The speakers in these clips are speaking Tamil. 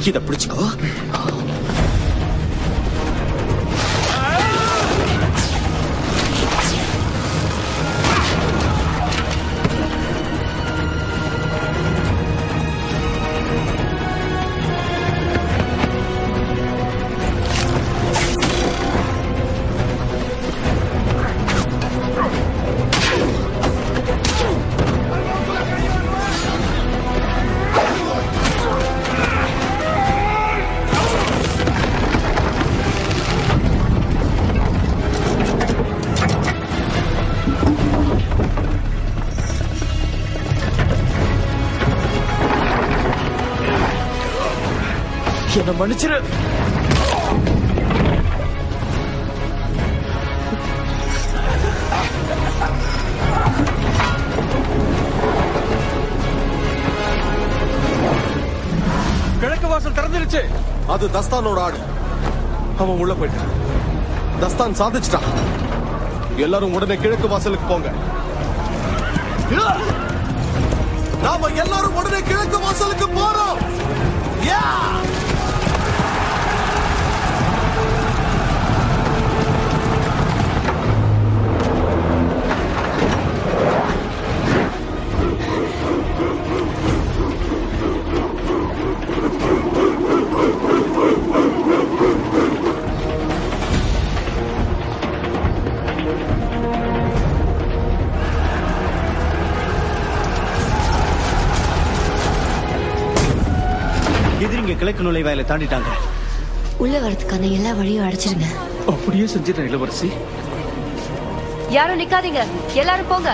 இத பிடிச்சுக்கோ. என்ன மன்னிச்சிரு. கிழக்கு வாசல் திறந்துருச்சு. அது தஸ்தானோட ஆடு. அவன் உள்ள போயிட்டான். தஸ்தான் சாதிச்சிட்டான். எல்லாரும் உடனே கிழக்கு வாசலுக்கு போங்க. நாம எல்லாரும் உடனே கிழக்கு வாசலுக்கு போறோம். எதிரிங்க கிழக்கு நுழைவாயில தாண்டிட்டாங்க. உள்ள வரதுக்கான எல்லா வழியும் அடைச்சிருங்க. அப்படியே செஞ்சிடறேன் இளவரசி. யாரும் நிக்காதீங்க, எல்லாரும் போங்க.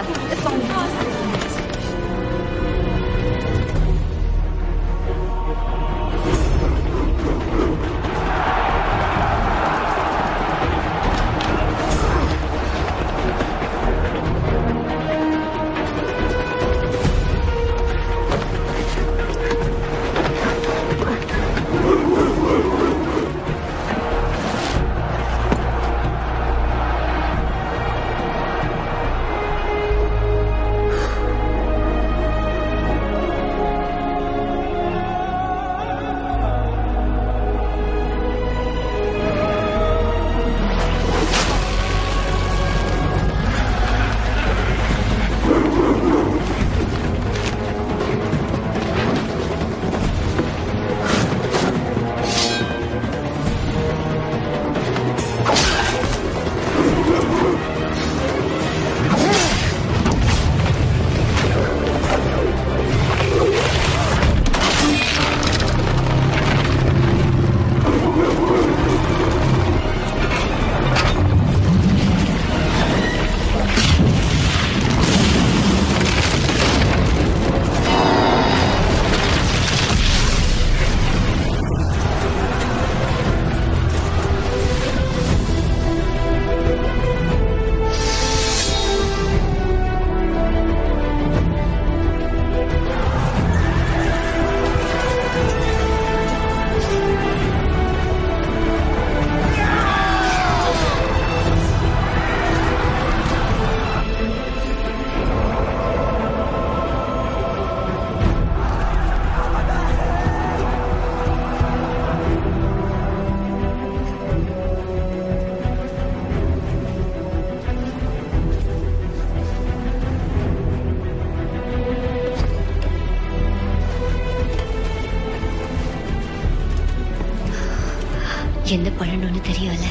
என்ன பண்ணணும்னு தெரியல.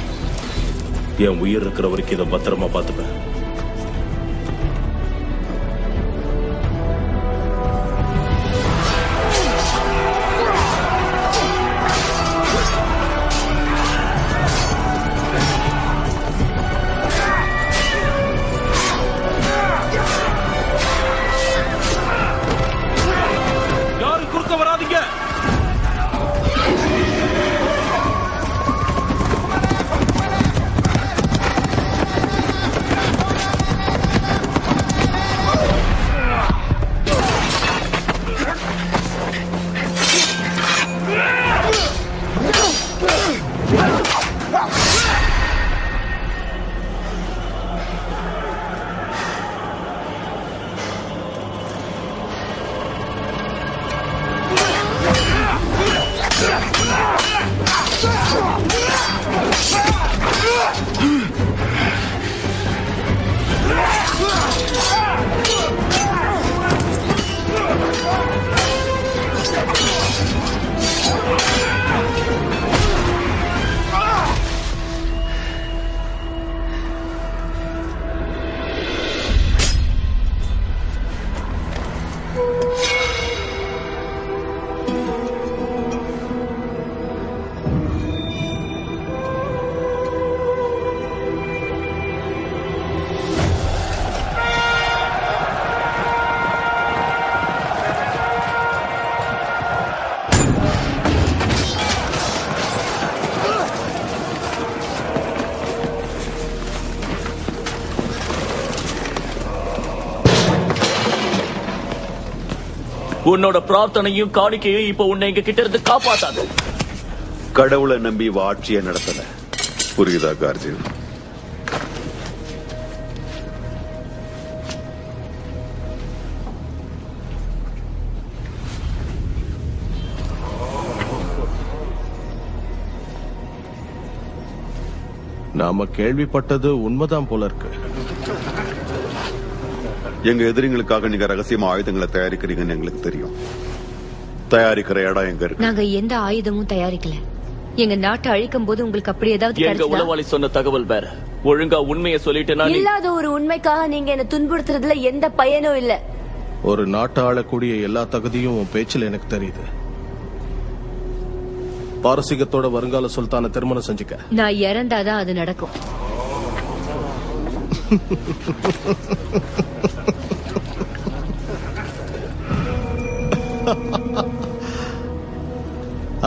என் உயிர் இருக்கிற வரைக்கும் இதை பத்திரமா பார்த்துப்பேன். யாரும் குறுக்க வராதீங்க. உன்னோட பிரார்த்தனையும் காணிக்கையும் இப்ப உன்னை எங்க கிட்ட இருந்து காப்பாத்தாது. கடவுளை நம்பி ஆட்சியை நடத்தல. புரியுதா கார்ஜின்? நாம கேள்விப்பட்டது உண்மைதான் போல இருக்கு. எங்க எதிரிகளுக்காக நீங்க ரகசியமா ஆயுதங்களை தயாரிக்கிறீங்கன்னு எங்களுக்கு தெரியும். தயாரிக்கிற இடம் எங்க இருக்கு? நாங்க எந்த ஆயுதமும் தயாரிக்கல. எங்க நாட்டை அழிக்கும் போது உங்களுக்கு அப்படி ஏதாவது எங்க உளவாளி சொன்ன தகவல் வேற. ஒழுங்கா உண்மையை சொல்லிட்டேன்னா இல்லாத ஒரு உண்மைக்காக நீங்க என்ன துன்புறுத்துறதுல எந்த பயனும் இல்ல. ஒரு நாட்டை ஆளக்கூடிய எல்லா தகுதியும் உன் பேச்சுல எனக்கு தெரியுது. பாரசீகத்தோட வருங்கால சுல்தான திருமணம் செஞ்சுக்க. நான் இறந்தாதான் அது நடக்கும்.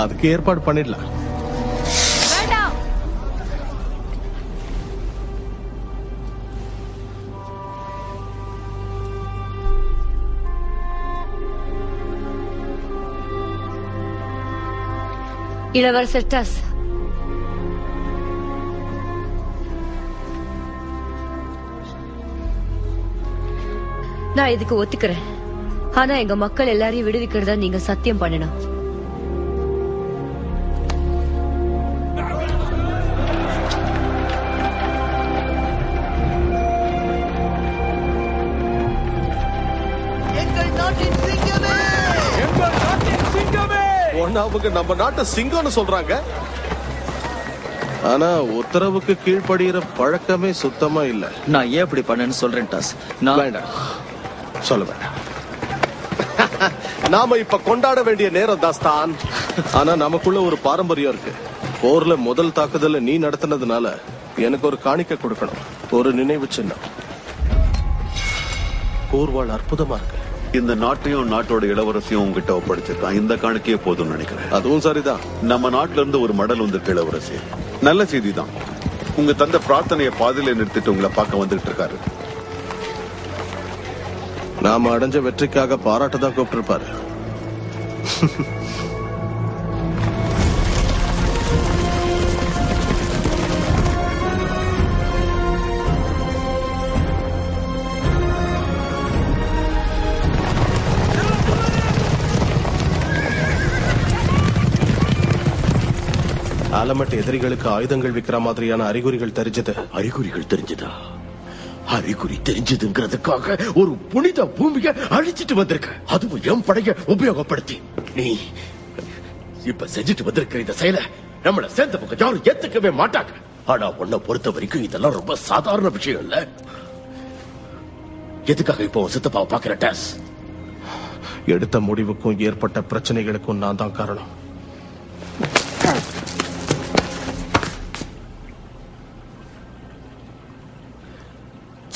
அதுக்கு ஏற்பாடு பண்ணிடலாம். இளவரசர் டஸ், நான் இதுக்கு ஒத்துக்கிறேன். ஆனா எங்க மக்கள் எல்லாரையும் விடுவிக்கிறதா நீங்க சத்தியம் பண்ணணும். அவங்க நம்ம நாட்டை சிங்கம்னு சொல்றாங்க. ஆனா உத்தரவுக்கு கீழ்படுகிற பழக்கமே சுத்தமா இல்ல. நான் ஏன் இப்படி பண்ணேன்னு சொல்றேன் டாஸ். நான் வேண்டாம், சொல்ல வேண்டாம். நாம இப்ப கொண்டாட வேண்டிய நேரம் தாஸ்தான். ஆனா நமக்குள்ள ஒரு பாரம்பரியம் இருக்கு. போர்ல முதல் தாக்குதல நீ நடத்தினதுனால எனக்கு ஒரு காணிக்கை கொடுக்கணும். ஒரு நினைவு சின்னம். கூர்வாள் அற்புதமா இருக்கு. இந்த நாட்டையும் நாட்டோட இளவரசியும் உங்ககிட்ட ஒப்படைச்சிருக்கான். இந்த காணிக்கையே போதும் நினைக்கிறேன். அதுவும் சரிதான். நம்ம நாட்டுல இருந்து ஒரு மடல் வந்துட்டு இளவரசி. நல்ல செய்தி தான். உங்க தந்தை பிரார்த்தனையை பாதியில நிறுத்திட்டு உங்களை பார்க்க வந்துட்டு இருக்காரு. நாம அடைஞ்ச வெற்றிக்காக பாராட்டு தான் கூப்பிட்டிருப்பாரு. ஆலமட் எதிரிகளுக்கு ஆயுதங்கள் விக்கிற மாதிரியான அறிகுறிகள் தெரிஞ்சது. அறிகுறிகள் தெரிஞ்சதா? அறிகுறி தெரிஞ்சதுங்கிறதுக்காக ஒரு புனித பூமியை அழிச்சிட்டு வந்திருக்க. அதுவும் என் படைய உபயோகப்படுத்தி. நீ இப்ப செஞ்சுட்டு வந்திருக்கிற இந்த செயலை நம்மள சேர்ந்தவங்க யாரும் ஏத்துக்கவே மாட்டாங்க. ஆனா உன்னை பொறுத்த வரைக்கும் இதெல்லாம் ரொம்ப சாதாரண விஷயம் இல்ல. எதுக்காக இப்போ சித்தப்பாவை பாக்குற டாஸ்? எடுத்த முடிவுக்கும் ஏற்பட்ட பிரச்சனைகளுக்கும் நான் தான் காரணம்.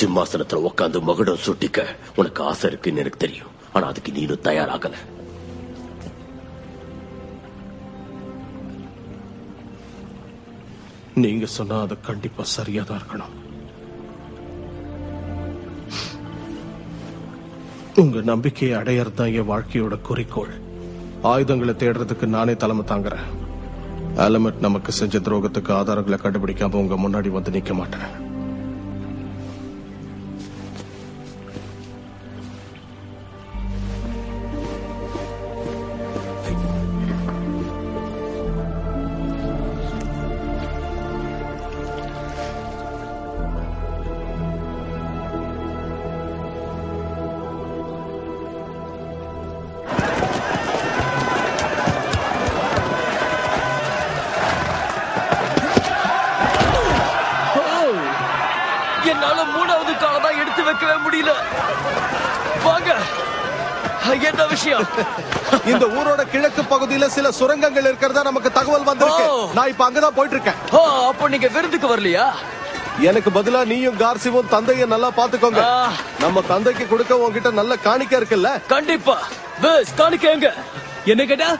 சிம்மாசனத்துல உட்காந்து மகுடம் சுட்டிக்க உனக்கு ஆசை இருக்குன்னு எனக்கு தெரியும். ஆனா அதுக்கு நீனும் தயாராகல. நீங்க சொன்னா அது கண்டிப்பா சரியாதான் இருக்கணும். உங்க நம்பிக்கையை அடையறதுதான் என் வாழ்க்கையோட குறிக்கோள். ஆயுதங்களை தேடுறதுக்கு நானே தலைமை தாங்குறேன். ஆலமட் நமக்கு செஞ்ச துரோகத்துக்கு ஆதாரங்களை கண்டுபிடிக்காம உங்க முன்னாடி வந்து நிக்க மாட்டேன். என்னால மூணாவது காலதான் எடுத்து வைக்கவே முடியல. வாங்க, என்ன விஷயம்? இந்த ஊரோட கிழக்கு பகுதியில சில சுரங்கங்கள் இருக்கிறதா நமக்கு தகவல் வந்திருக்கு. நான் இப்ப அங்கதான் போயிட்டு இருக்கேன். அப்ப நீங்க விருந்துக்கு வரலையா? எனக்கு பதிலா நீயும் கார்சிவும் தந்தைய நல்லா பாத்துக்கோங்க. நம்ம தந்தைக்கு கொடுக்க உங்ககிட்ட நல்ல காணிக்கை இருக்குல்ல? கண்டிப்பா. காணிக்கை எங்க? என்ன கேட்டா